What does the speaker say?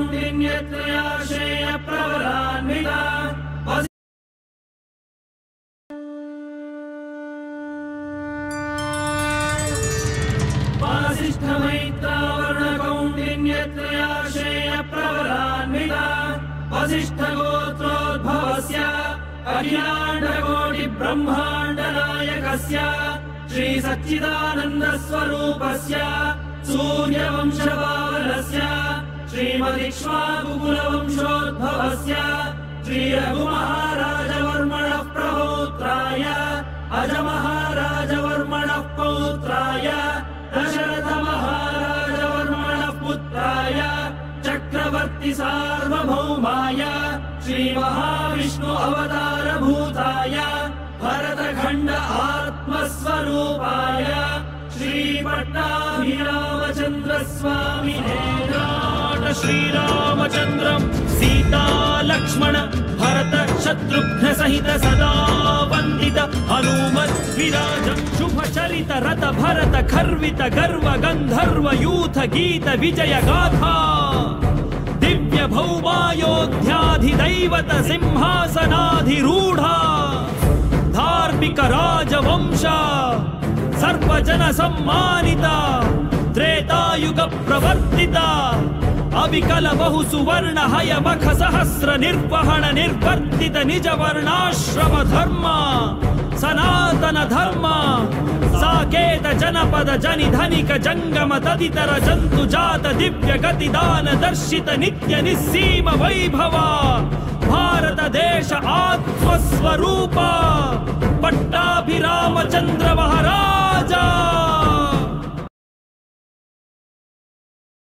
कौण्डिन्यत्रयाशेय प्रवरान्विता वसिष्ठमैत्रावर्णकौण्डिन्यत्रयाशेय प्रवरान्विता वसिष्ठगोत्रोद्भवस्य अखिलाण्डकोटिब्रह्माण्डनायकस्य श्रीसच्चिदानन्दस्वरूपस्य सूर्यवंशपावनस्य श्रीमदिक्ष्वाकुकुलवंशोद्भवस्य श्रीरघुमहाराजवर्मणः प्रपौत्राय अजमहाराजवर्मणः पौत्राय दशरथमहाराजवर्मणः पुत्राय चक्रवर्ति सार्वभौमाय श्रीमहाविष्णु अवतारभूताय भरतखण्ड आत्मस्वरूपाय श्रीपट्टाभिरामचन्द्र स्वामिने श्रीरामचन्द्रं सीता लक्ष्मण भरत शत्रुघ्न सहित सदा वन्दित हनुमद्विराजं शुभचरित रथ भरत खर्वित गर्व गन्धर्व यूथ गीत विजय गाथा दिव्य भौमायोध्याधिदैवत सिंहासनाधिरूढा धार्मिक राजवंश सर्वजन सम्मानिता त्रेतायुग प्रवर्तिता अविकल बहु सुवर्ण हय मख सहस्र निर्वहण निर्वर्तित निज वर्णाश्रम धर्म सनातन धर्म साकेत जनपद जनि धनिक जंगम तदितर जंतु जात दिव्य गति दान दर्शित नित्य निस्सीम वैभव भारत देश आत्मस्वरूप पट्टाभिरामचंद्र महाराज